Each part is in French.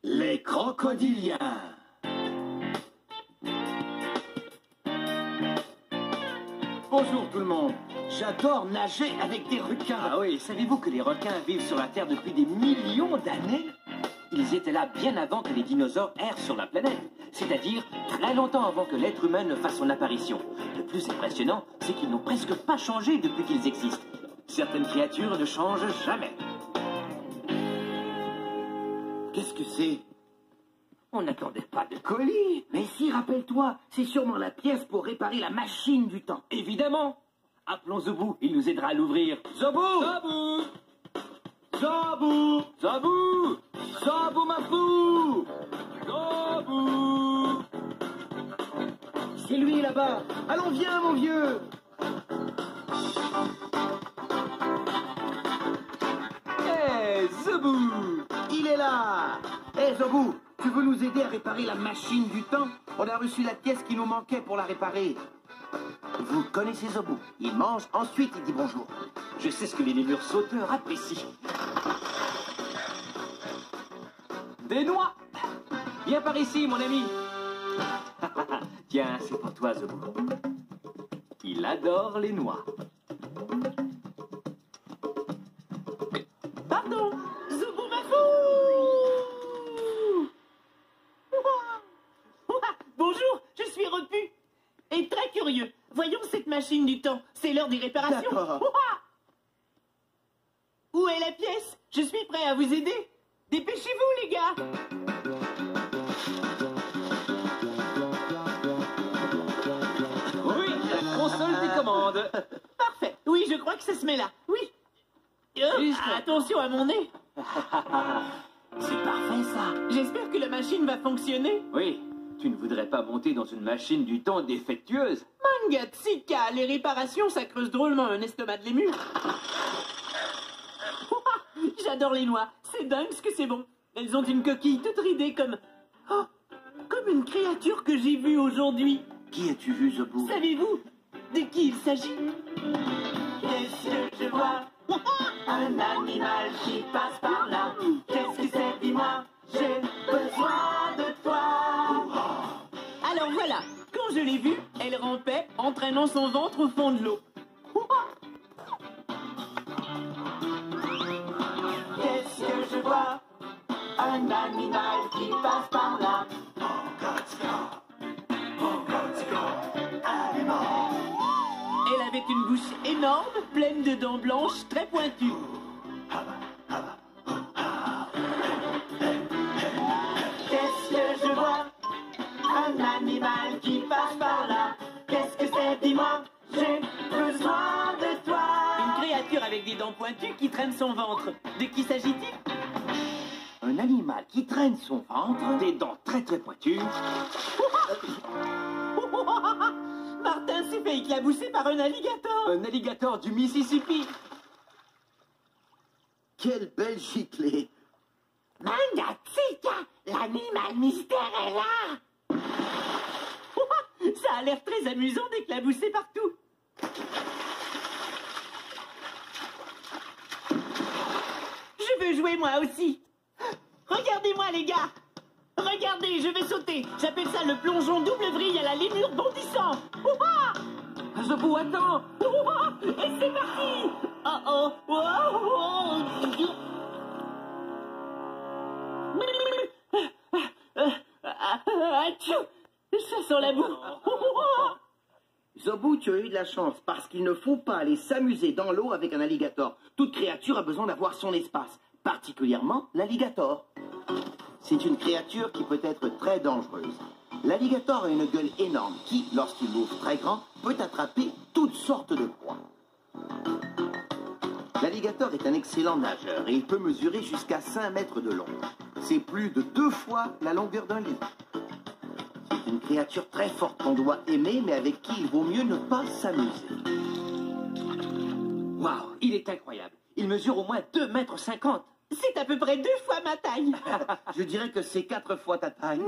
Les crocodiliens. Bonjour tout le monde. J'adore nager avec des requins. Ah oui, savez-vous que les requins vivent sur la Terre depuis des millions d'années? Ils étaient là bien avant que les dinosaures errent sur la planète, c'est-à-dire très longtemps avant que l'être humain ne fasse son apparition. Le plus impressionnant, c'est qu'ils n'ont presque pas changé depuis qu'ils existent. Certaines créatures ne changent jamais. Qu'est-ce que c'est? On n'attendait pas de colis. Mais si, rappelle-toi, c'est sûrement la pièce pour réparer la machine du temps. Évidemment. Appelons Zobou, il nous aidera à l'ouvrir. Zobou! Zobou! Zobou! Zobou! Zobou, ma fou! Zobou! C'est lui là-bas. Allons, viens, mon vieux. Hé, Zobou! Il est là. Hé, Zobou, tu veux nous aider à réparer la machine du temps? On a reçu la pièce qui nous manquait pour la réparer. Vous connaissez Zobou. Il mange, ensuite il dit bonjour. Je sais ce que les lémures sauteurs apprécient. Des noix! Viens par ici, mon ami. Tiens, c'est pour toi, Zobou. Il adore les noix. Pardon, Zobou ma fou! Bonjour, je suis repu. Et très curieux. Voyons cette machine du temps. C'est l'heure des réparations. D'accord. Où est la pièce? Je suis prêt à vous aider. Dépêchez-vous, les gars. Oui, la console des commandes. Parfait. Oui, je crois que ça se met là. Oui. Juste. Attention à mon nez. C'est parfait ça. J'espère que la machine va fonctionner. Oui, tu ne voudrais pas monter dans une machine du temps défectueuse? Mangatsika, les réparations, ça creuse drôlement un estomac de lémur. J'adore les noix. C'est dingue ce que c'est bon. Elles ont une coquille toute ridée comme... Oh, comme une créature que j'ai vue aujourd'hui. Qui as-tu vu, Zobou? Savez-vous de qui il s'agit? Qu'est-ce que je vois? Un animal qui passe par là. Qu'est-ce que c'est? Dis-moi. J'ai besoin de toi. Alors voilà. Quand je l'ai vue, elle rampait, entraînant son ventre au fond de l'eau. Qu'est-ce que je vois? Un animal qui passe par là. Elle avait une bouche énorme, pleine de dents blanches, très pointues. Qu'est-ce que je vois? Un animal qui passe par là. Qu'est-ce que c'est? Dis-moi. J'ai besoin de toi. Une créature avec des dents pointues qui traîne son ventre. De qui s'agit-il? Un animal qui traîne son ventre. Des dents très très pointues. Martin s'est fait éclabousser par un alligator. Un alligator du Mississippi. Quelle belle giclée. Mangatsika, l'animal mystère est là. Ça a l'air très amusant d'éclabousser partout. Je veux jouer moi aussi. Regardez-moi les gars. Regardez, je vais sauter. J'appelle ça le plongeon double vrille à la lémure bondissant. Zobou, attends. Et c'est parti. Oh oh. Atchou. Ça sent la boue. Zobou, tu as eu de la chance, parce qu'il ne faut pas aller s'amuser dans l'eau avec un alligator. Toute créature a besoin d'avoir son espace, particulièrement l'alligator. C'est une créature qui peut être très dangereuse. L'alligator a une gueule énorme qui, lorsqu'il l'ouvre très grand, peut attraper toutes sortes de proies. L'alligator est un excellent nageur et il peut mesurer jusqu'à 5 mètres de long. C'est plus de 2 fois la longueur d'un lit. C'est une créature très forte qu'on doit aimer, mais avec qui il vaut mieux ne pas s'amuser. Waouh, il est incroyable. Il mesure au moins 2,50 m. C'est à peu près 2 fois ma taille. Je dirais que c'est 4 fois ta taille.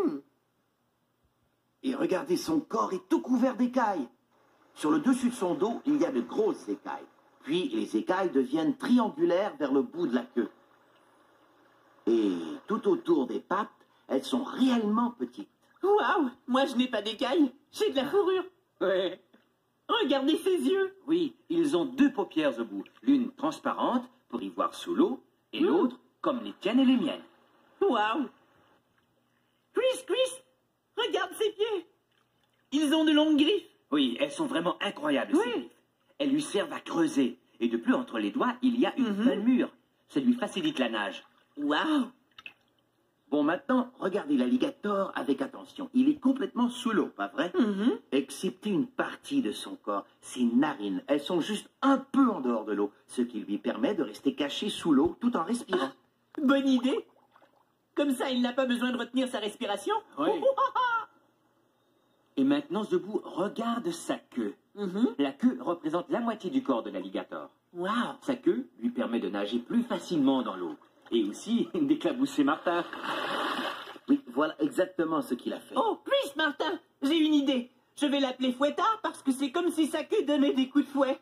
Et regardez, son corps est tout couvert d'écailles. Sur le dessus de son dos, il y a de grosses écailles. Puis les écailles deviennent triangulaires vers le bout de la queue. Et tout autour des pattes, Elles sont réellement petites. Waouh! Moi, je n'ai pas d'écailles. J'ai de la fourrure. Ouais. Regardez ses yeux. Oui, ils ont deux paupières au bout. L'une transparente pour y voir sous l'eau, et l'autre comme les tiennes et les miennes. Waouh! Chris, regarde ses pieds. Ils ont de longues griffes. Oui, elles sont vraiment incroyables, Oui. ces griffes. Elles lui servent à creuser. Et de plus, entre les doigts, il y a une palmure. Ça lui facilite la nage. Waouh! Bon, maintenant, regardez l'alligator avec attention. Il est complètement sous l'eau, pas vrai? Excepté une partie de son corps, ses narines. Elles sont juste un peu en dehors de l'eau, ce qui lui permet de rester caché sous l'eau tout en respirant. Bonne idée. Comme ça, il n'a pas besoin de retenir sa respiration. Oui. Et maintenant, Zebou, regarde sa queue. La queue représente la moitié du corps de l'alligator. Waouh! Sa queue lui permet de nager plus facilement dans l'eau. Et aussi d'éclabousser Martin. Oui, voilà exactement ce qu'il a fait. Oh, Chris, Martin, j'ai une idée. Je vais l'appeler Fouettard parce que c'est comme si sa queue donnait des coups de fouet.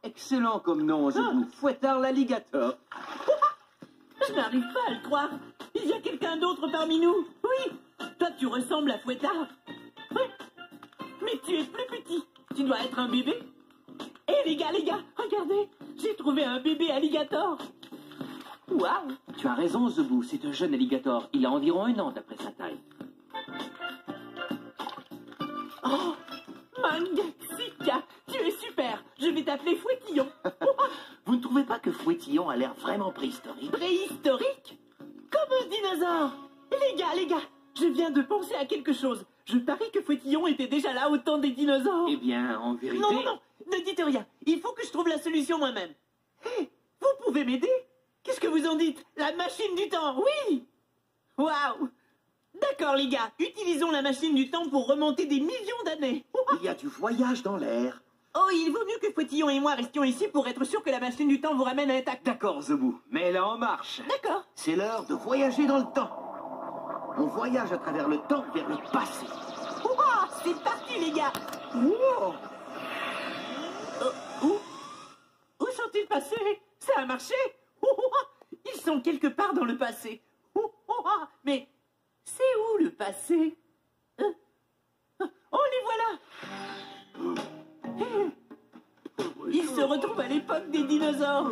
Excellent comme nom, Zebou. Fouettard l'alligator. Je n'arrive pas à le croire. Il y a quelqu'un d'autre parmi nous. Oui, toi tu ressembles à Fouettard. Oui. Mais tu es plus petit. Tu dois être un bébé. Eh les gars, regardez. J'ai trouvé un bébé alligator. Waouh! Tu as raison, Zebou. C'est un jeune alligator. Il a environ 1 an d'après sa taille. Oh, Mangaxica, tu es super. Je vais t'appeler Fouettillon. Vous ne trouvez pas que Fouettillon a l'air vraiment préhistorique? Préhistorique? Comme un dinosaure. Les gars, je viens de penser à quelque chose. Je parie que Fouettillon était déjà là au temps des dinosaures. Eh bien, en vérité... Non, ne dites rien. Il faut que je trouve la solution moi-même. Hé, vous pouvez m'aider? Qu'est-ce que vous en dites? La machine du temps, oui! Waouh! D'accord, les gars, utilisons la machine du temps pour remonter des millions d'années. Il y a du voyage dans l'air. Oh, il vaut mieux que Fouettillon et moi restions ici pour être sûr que la machine du temps vous ramène intact. D'accord, Zebou. Mets-la en marche. D'accord. C'est l'heure de voyager dans le temps. On voyage à travers le temps vers le passé. Ouah, c'est parti, les gars. Wow! Où sont-ils passés? Ça a marché? Ouah, ils sont quelque part dans le passé. Ouah, mais c'est où le passé? Oh, les voilà! Ils se retrouvent à l'époque des dinosaures.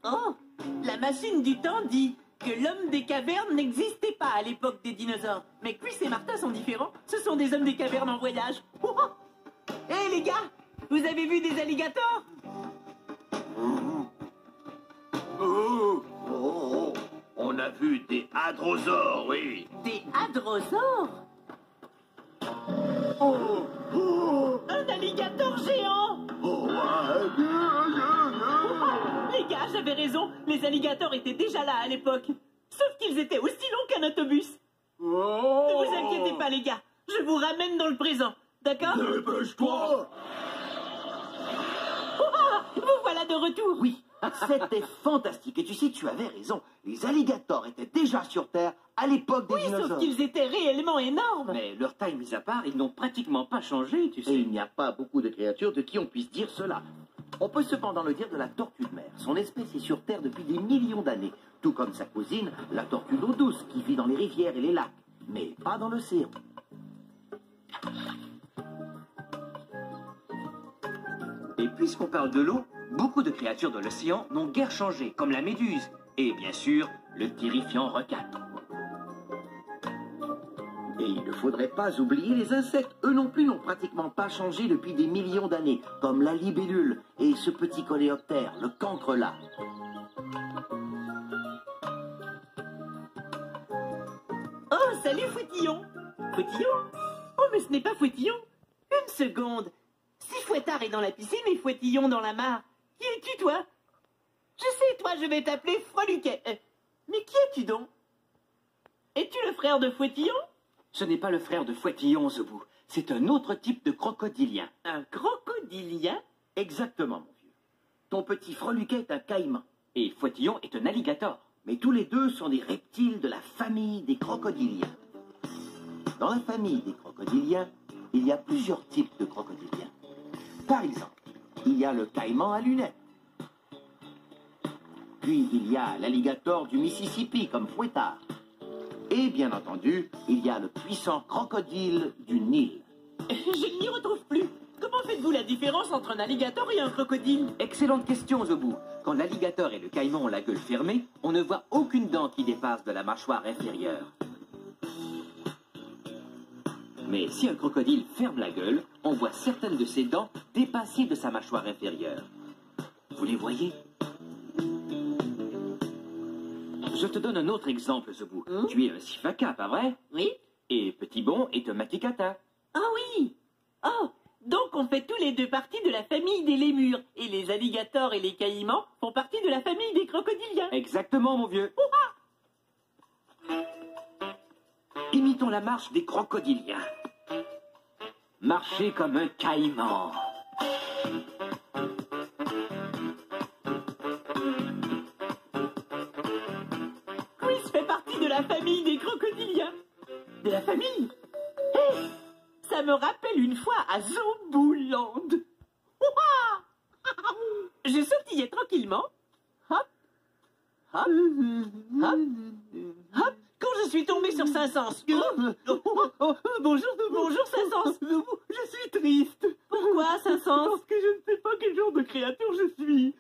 Oh, la machine du temps dit que l'homme des cavernes n'existait pas à l'époque des dinosaures. Mais Chris et Martin sont différents. Ce sont des hommes des cavernes en voyage. Hé les gars, vous avez vu des alligators? On a vu des hadrosaures, oui. Des hadrosaures? Un alligator géant! Les gars, j'avais raison. Les alligators étaient déjà là à l'époque. Sauf qu'ils étaient aussi longs qu'un autobus. Ne vous inquiétez pas, les gars. Je vous ramène dans le présent. D'accord? Dépêche-toi! Vous voilà de retour. Oui, c'était fantastique. Et tu sais, tu avais raison. Les alligators étaient déjà sur Terre à l'époque des Oui, dinosaures. sauf qu'ils étaient réellement énormes. Mais leur taille mise à part, ils n'ont pratiquement pas changé, tu Et sais. il n'y a pas beaucoup de créatures de qui on puisse dire cela. On peut cependant le dire de la tortue de mer. Son espèce est sur Terre depuis des millions d'années, tout comme sa cousine, la tortue d'eau douce, qui vit dans les rivières et les lacs, mais pas dans l'océan. Et puisqu'on parle de l'eau, beaucoup de créatures de l'océan n'ont guère changé, comme la méduse. Et bien sûr, le terrifiant requin. Et il ne faudrait pas oublier les insectes. Eux non plus n'ont pratiquement pas changé depuis des millions d'années, comme la libellule et ce petit coléoptère, le cancrelat. Oh, salut Fouettillon. Fouettillon? Oh, mais ce n'est pas Fouettillon. Une seconde. Si Fouettard est dans la piscine et Fouettillon dans la mare, qui es-tu, toi? Je sais, toi, je vais t'appeler Freluquet. Mais qui es-tu donc? Es-tu le frère de Fouettillon? Ce n'est pas le frère de Fouettillon, Zebou. C'est un autre type de crocodilien. Un crocodilien? Exactement, mon vieux. Ton petit freluquet est un caïman. Et Fouettillon est un alligator. Mais tous les deux sont des reptiles de la famille des crocodiliens. Dans la famille des crocodiliens, il y a plusieurs types de crocodiliens. Par exemple, il y a le caïman à lunettes. Puis il y a l'alligator du Mississippi comme Fouettard. Et bien entendu, il y a le puissant crocodile du Nil. Je ne m'y retrouve plus. Comment faites-vous la différence entre un alligator et un crocodile? Excellente question, Zobou. Quand l'alligator et le caïman ont la gueule fermée, on ne voit aucune dent qui dépasse de la mâchoire inférieure. Mais si un crocodile ferme la gueule, on voit certaines de ses dents dépasser de sa mâchoire inférieure. Vous les voyez? Je te donne un autre exemple, Zobou. Tu es un sifaka, pas vrai? Oui? Et Petit Bon est un matikata. Ah oui! Oh, donc on fait tous les deux partie de la famille des lémurs. Et les alligators et les caïmans font partie de la famille des crocodiliens. Exactement, mon vieux. Imitons la marche des crocodiliens. Marchez comme un caïman. Chris fait partie de la famille des crocodiliens. De la famille? Hé, ça me rappelle une fois à Zobouland. Je sautillais tranquillement. Hop, hop, hop, hop. Quand je suis tombé sur Saint-Saëns. Bonjour Saint-Saëns. Je suis triste. Pourquoi Saint-Saëns? Parce que je ne sais pas quel genre de créature je suis.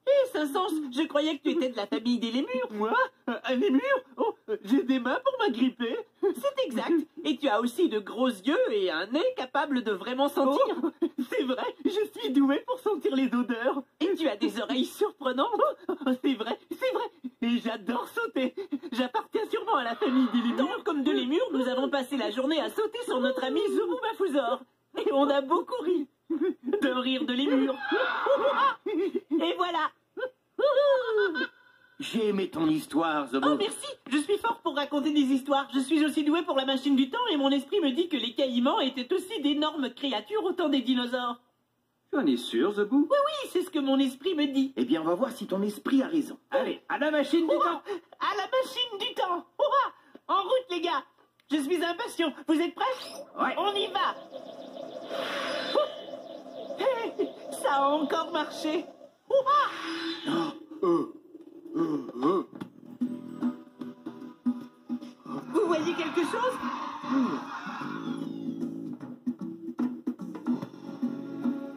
Hé Saint-Saëns, je croyais que tu étais de la famille des lémurs. Moi? Un lémur? Oh, j'ai des mains pour m'agripper. C'est exact. Et tu as aussi de gros yeux et un nez capable de vraiment sentir. Oh, c'est vrai, je suis doué pour sentir les odeurs. Et tu as des oreilles surprenantes. Oh, c'est vrai, c'est vrai. Et j'adore sauter. J'appartiens sûrement à la famille des lémurs. Tant comme de lémurs, nous avons passé la journée à sauter sur notre ami Zoubou Bafouzor. Et on a beaucoup ri. D'un rire de lémur. Et voilà. J'ai aimé ton histoire, Zobou. Oh merci, je suis fort pour raconter des histoires. Je suis aussi doué pour la machine du temps et mon esprit me dit que les caïmans étaient aussi d'énormes créatures au temps des dinosaures. Tu en es sûr, Zobou? Oui, c'est ce que mon esprit me dit. Eh bien, on va voir si ton esprit a raison. Allez, à la machine du temps. À la machine du temps. En route les gars. Je suis impatient. Vous êtes prêts? Ouais. On y va. Hey, ça a encore marché. Vous voyez quelque chose?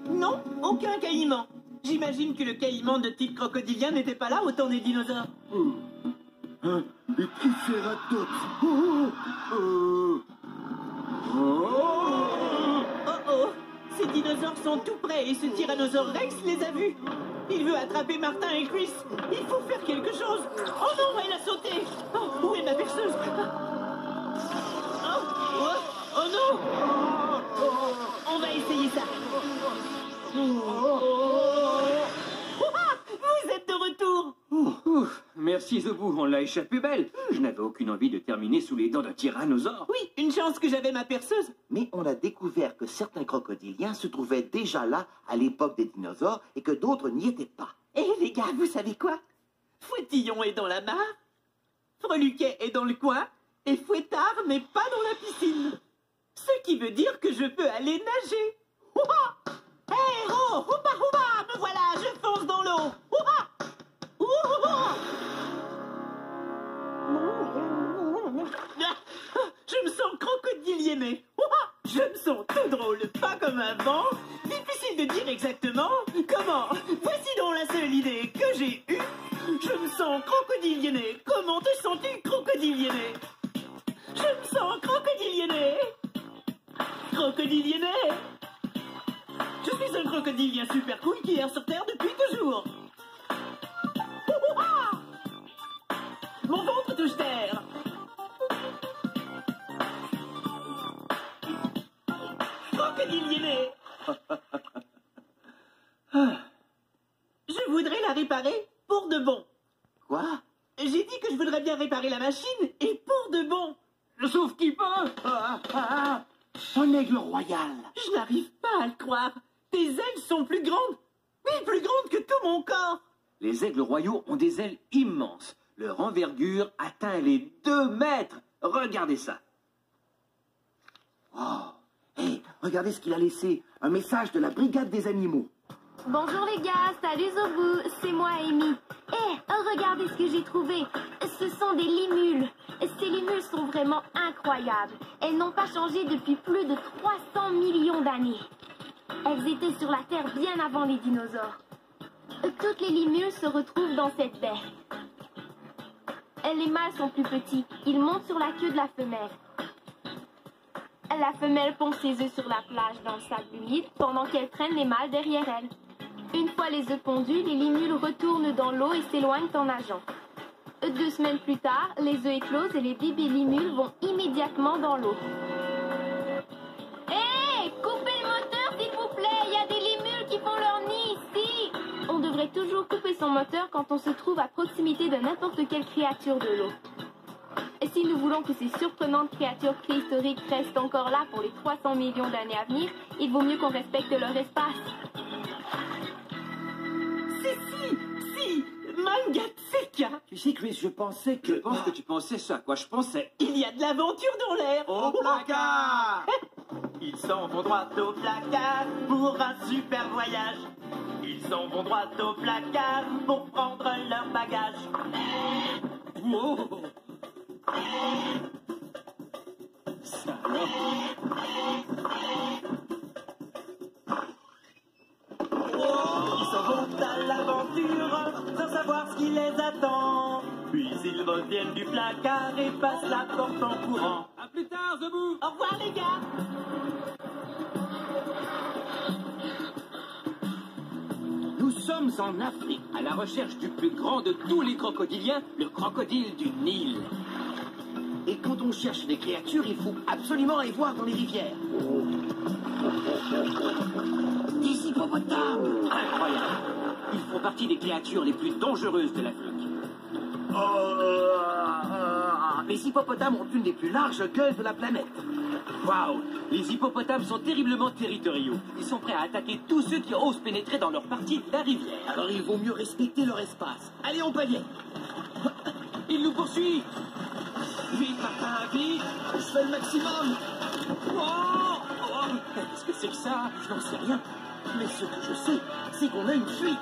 Non, aucun caïman. J'imagine que le caïman de type crocodilien n'était pas là au temps des dinosaures. Les tricératops. Oh, ces dinosaures sont tout près et ce tyrannosaure Rex les a vus. Il veut attraper Martin et Chris. Il faut faire quelque chose. Oh non, elle a sauté. Oh, où est ma perceuse? Oh non. On va essayer ça. Vous êtes de retour. Merci, Zobou, on l'a échappé belle. Je n'avais aucune envie de terminer sous les dents d'un tyrannosaure. Oui, une chance que j'avais ma perceuse. Mais on a découvert que certains crocodiliens se trouvaient déjà là à l'époque des dinosaures et que d'autres n'y étaient pas. Eh les gars, vous savez quoi? Fouettillon est dans la mare, Freluquet est dans le coin, et Fouettard n'est pas dans la piscine. Ce qui veut dire que je peux aller nager. Ouha! Hé, oh, houpa, houpa, me voilà, je fonce dans l'eau. Ouha! Ouha! Je me sens crocodilienné. Ouha! Je me sens tout drôle, pas comme avant. Difficile de dire exactement comment. Voici donc la seule idée que j'ai eue. Je me sens crocodilienné. Comment te sens-tu, crocodilienné? Je me sens crocodilienné. Crocodilienné. Je suis un crocodilien super cool qui erre sur Terre depuis toujours. Ouha! Mon ventre touche terre. Crocodilienné. Je voudrais la réparer pour de bon. Quoi? J'ai dit que je voudrais bien réparer la machine et pour de bon. Sauf qui peut. Un aigle royal. Je n'arrive pas à le croire. Tes ailes sont plus grandes. Oui, plus grandes que tout mon corps. Les aigles royaux ont des ailes immenses. Leur envergure atteint les 2 mètres. Regardez ça. Oh. Hé, regardez ce qu'il a laissé. Un message de la brigade des animaux. Bonjour les gars, salut Zobou, c'est moi Amy. Regardez ce que j'ai trouvé. Ce sont des limules. Ces limules sont vraiment incroyables. Elles n'ont pas changé depuis plus de 300 millions d'années. Elles étaient sur la Terre bien avant les dinosaures. Toutes les limules se retrouvent dans cette baie. Les mâles sont plus petits. Ils montent sur la queue de la femelle. La femelle pond ses œufs sur la plage dans le sable humide pendant qu'elle traîne les mâles derrière elle. Une fois les œufs pondus, les limules retournent dans l'eau et s'éloignent en nageant. 2 semaines plus tard, les œufs éclosent et les bébés limules vont immédiatement dans l'eau. Hé! Coupez le moteur, s'il vous plaît! Il y a des limules qui font leur nid ici! On devrait toujours couper son moteur quand on se trouve à proximité de n'importe quelle créature de l'eau. Et si nous voulons que ces surprenantes créatures préhistoriques restent encore là pour les 300 millions d'années à venir, il vaut mieux qu'on respecte leur espace. Si, Mangatseka. Tu sais, Chris, je pensais que... Je pense que tu pensais ça, quoi. Je pensais... Il y a de l'aventure dans l'air. Au placard! Ils s'en vont droit au placard pour un super voyage. Ils s'en vont droit au placard pour prendre leur bagage. Oh. Ça alors. Ils s'en vont à l'aventure sans savoir ce qui les attend. Puis ils reviennent du placard et passent la porte en courant. À plus tard, Zebou. Au revoir les gars. Nous sommes en Afrique, à la recherche du plus grand de tous les crocodiliens, le crocodile du Nil. Et quand on cherche des créatures, il faut absolument aller voir dans les rivières. Des hippopotames! Incroyable. Ils font partie des créatures les plus dangereuses de l'Afrique. Les hippopotames ont une des plus larges gueules de la planète. Waouh! Les hippopotames sont terriblement territoriaux. Ils sont prêts à attaquer tous ceux qui osent pénétrer dans leur partie de la rivière. Alors il vaut mieux respecter leur espace. Allez, on palier! Ils nous poursuivent! Vite, Martin, vite! Je fais le maximum! Oh! Qu'est-ce que c'est que ça? Je n'en sais rien. Mais ce que je sais, c'est qu'on a une fuite.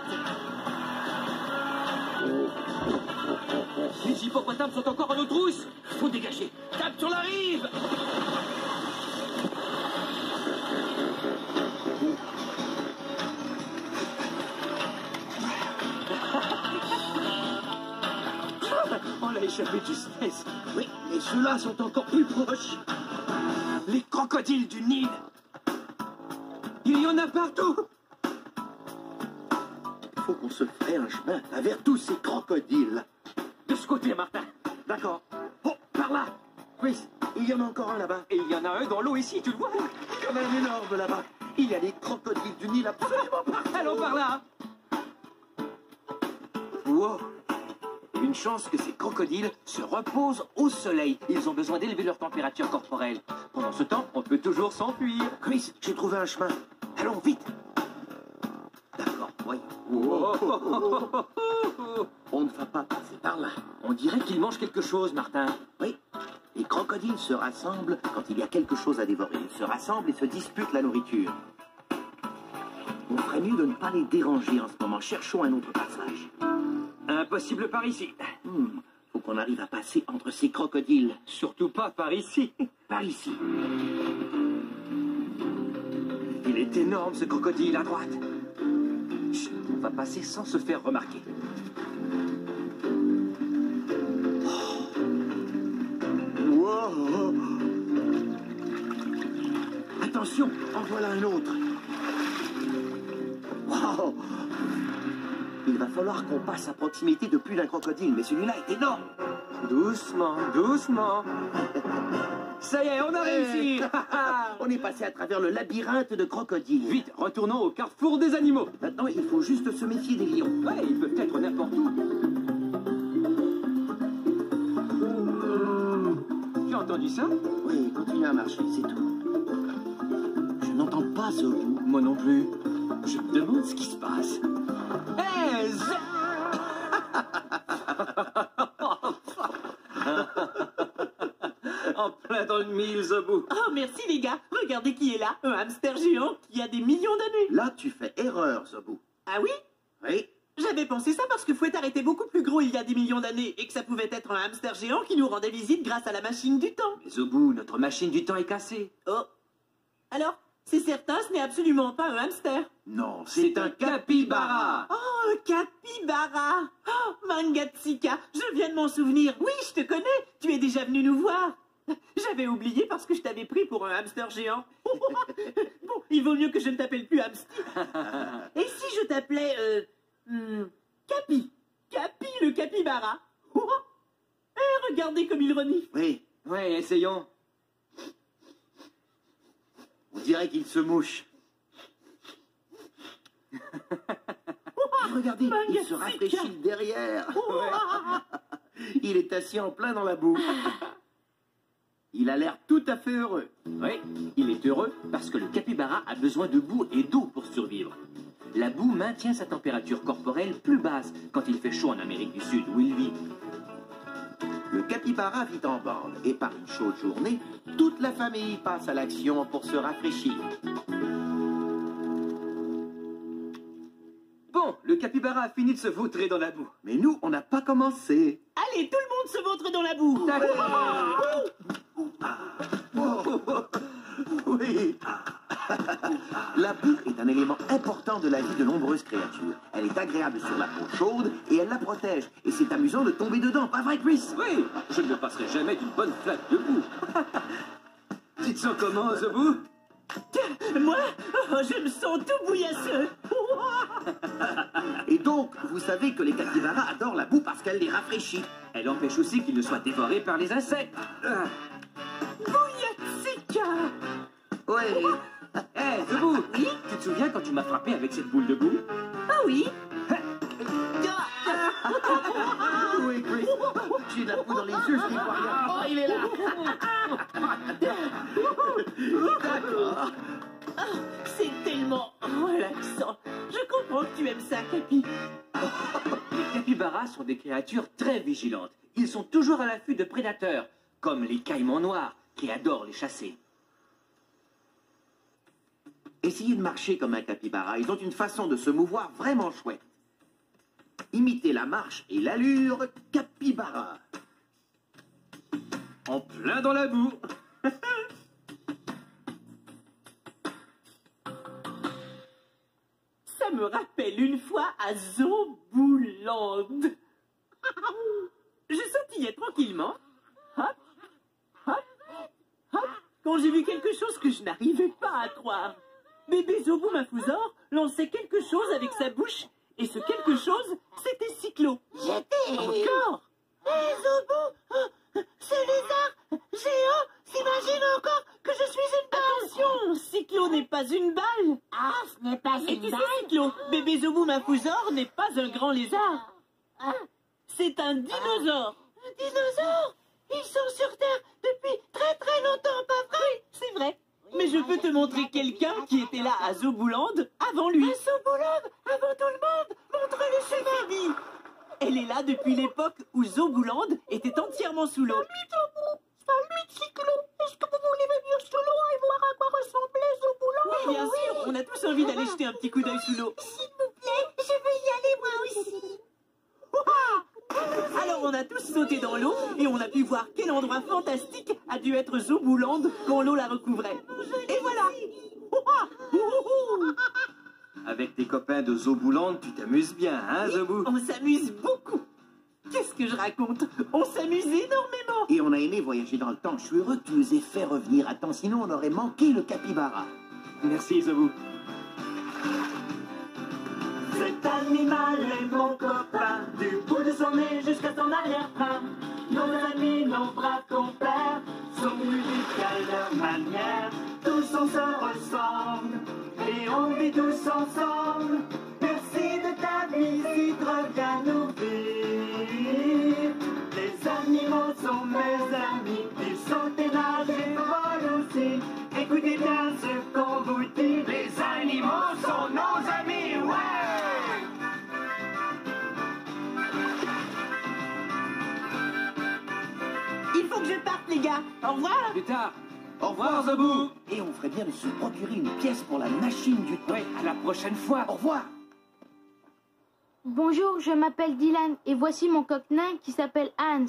Les hippopotames sont encore à nos trousses! Faut dégager. Tape sur la rive! On l'a échappé de justesse. Oui, et ceux-là sont encore plus proches. Les crocodiles du Nil! Il y en a partout! Il faut qu'on se fraye un chemin vers tous ces crocodiles. De ce côté, Martin. D'accord. Oh, par là! Chris, il y en a encore un là-bas. Et il y en a un dans l'eau ici, tu le vois? Il y en a un énorme là-bas. Il y a des crocodiles du Nil absolument partout. Allons par là! Wow! Une chance que ces crocodiles se reposent au soleil. Ils ont besoin d'élever leur température corporelle. Pendant ce temps, on peut toujours s'enfuir. Chris, j'ai trouvé un chemin. Allons, vite! D'accord, voyons. On ne va pas passer par là. On dirait qu'ils mangent quelque chose, Martin. Oui, les crocodiles se rassemblent quand il y a quelque chose à dévorer. Ils se rassemblent et se disputent la nourriture. On ferait mieux de ne pas les déranger en ce moment. Cherchons un autre passage. Impossible par ici. Faut qu'on arrive à passer entre ces crocodiles. Surtout pas par ici. Par ici. Il est énorme, ce crocodile à droite. Chut, on va passer sans se faire remarquer. Wow. Attention, en voilà un autre. Wow. Il va falloir qu'on passe à proximité de plus d'un crocodile, mais celui-là est énorme. Doucement, doucement. Ça y est, on a réussi. On est passé à travers le labyrinthe de crocodiles. Vite, retournons au carrefour des animaux. Maintenant, il faut juste se méfier des lions. Ouais, ils peuvent être n'importe où. Tu as entendu ça? Oui, continue à marcher, c'est tout. Je n'entends pas ce bout. Moi non plus. Je me demande ce qui se passe. Hey, en plein dans le mille, Zebou. Oh, merci les gars. Regardez qui est là. Un hamster géant qui a des millions d'années. Là, tu fais erreur, Zebou. Ah oui? Oui. J'avais pensé ça parce que Fouettard était beaucoup plus grand. gros il y a des millions d'années et que ça pouvait être un hamster géant qui nous rendait visite grâce à la machine du temps. Mais au bout, notre machine du temps est cassée. Oh. Alors, c'est certain, ce n'est absolument pas un hamster. Non, C'est un capybara. Oh, capybara. Oh, Mangatsika, je viens de m'en souvenir. Oui, je te connais, tu es déjà venu nous voir. J'avais oublié parce que je t'avais pris pour un hamster géant. Bon, il vaut mieux que je ne t'appelle plus hamster. Et si je t'appelais... Capi. Capi le capybara. Regardez comme il renifle. Oui, Ouais, essayons. on dirait qu'il se mouche. Regardez, il se rafraîchit derrière. Il est assis en plein dans la boue. Il a l'air tout à fait heureux. Oui, il est heureux parce que le capybara a besoin de boue et d'eau pour survivre. La boue maintient sa température corporelle plus basse quand il fait chaud en Amérique du Sud, où il vit. Le capybara vit en bande et par une chaude journée, toute la famille passe à l'action pour se rafraîchir. Bon, le capybara a fini de se vautrer dans la boue. Mais nous, on n'a pas commencé. Allez, tout le monde se vautre dans la boue. Oui. La boue est un élément important de la vie de nombreuses créatures. Elle est agréable sur la peau chaude et elle la protège. Et c'est amusant de tomber dedans, pas vrai, Chris? Oui, je ne me passerai jamais d'une bonne flaque de boue. Tu te sens comment, Zobou? Moi, je me sens tout bouillasseux. Et donc, vous savez que les capybaras adorent la boue parce qu'elle les rafraîchit. Elle empêche aussi qu'il ne soit dévoré par les insectes. Bouillatsika. Ouais. Hé, Zobou, tu te souviens quand tu m'as frappé avec cette boule de boue? Ah oui. Oui, Chris. J'ai de la boue dans les yeux, je n'y vois rien. Oh, il est là. D'accord. C'est tellement relaxant. Je comprends que tu aimes ça, Capi. Les capybaras sont des créatures très vigilantes. Ils sont toujours à l'affût de prédateurs, comme les caïmans noirs, qui adorent les chasser. Essayez de marcher comme un capybara. Ils ont une façon de se mouvoir vraiment chouette. Imitez la marche et l'allure capybara. En plein dans la boue. Ça me rappelle une fois à Zobouland. Je sautillais tranquillement. Hop, hop, hop. Quand j'ai vu quelque chose que je n'arrivais pas à croire. Bébé Zobou Mafouzor lançait quelque chose avec sa bouche. Et ce quelque chose, c'était Cyclo. J'étais... Encore. Les Zobou, ce lézard géant s'imagine encore que je suis une balle. Attention, Cyclo n'est pas une balle. Ah, ce n'est pas Et une tu sais, balle. Cyclo, bébé Zobou Mafouzor n'est pas un grand lézard. Ah, C'est un dinosaure. un dinosaure. Ils sont sur Terre depuis très très longtemps, pas vrai? C'est vrai. Mais je peux te montrer quelqu'un qui était là à Zobouland avant lui. À Zobouland, avant tout le monde, montre-le chemin. Phoebe. Elle est là depuis l'époque où Zobouland était entièrement sous l'eau. Salut, Cyclo. Est-ce que vous voulez venir sous l'eau et voir à quoi ressemblait Zobouland? Oui, bien sûr, on a tous envie d'aller jeter un petit coup d'œil sous l'eau. S'il vous plaît, je veux y aller moi aussi. Alors on a tous sauté dans l'eau et on a pu voir quel endroit fantastique a dû être Zobouland quand l'eau la recouvrait. Et voilà. Avec tes copains de Zobouland, tu t'amuses bien, hein, Zobou? On s'amuse beaucoup. Qu'est-ce que je raconte? On s'amuse énormément. Et on a aimé voyager dans le temps. Je suis heureux que tu nous aies fait revenir à temps, sinon on aurait manqué le capybara. Merci, Zobou. Cet animal est mon copain, du bout de son nez jusqu'à son arrière-train. Nos amis, nos bras compères, sont uniques à leur manière. Tous on se ressemble et on vit tous ensemble. Merci de ta visite, reviens nous vivre. Les animaux sont mes amis, ils sont ténaces et volent aussi. Écoutez bien ce qu'on vous dit, les animaux sont nos amis, ouais! Il faut que je parte, les gars. Au revoir. Plus tard. Au revoir, Zobou. Et on ferait bien de se procurer une pièce pour la machine du temps. Ouais, à la prochaine fois. Au revoir. Bonjour, je m'appelle Dylan et voici mon coq nain qui s'appelle Hans.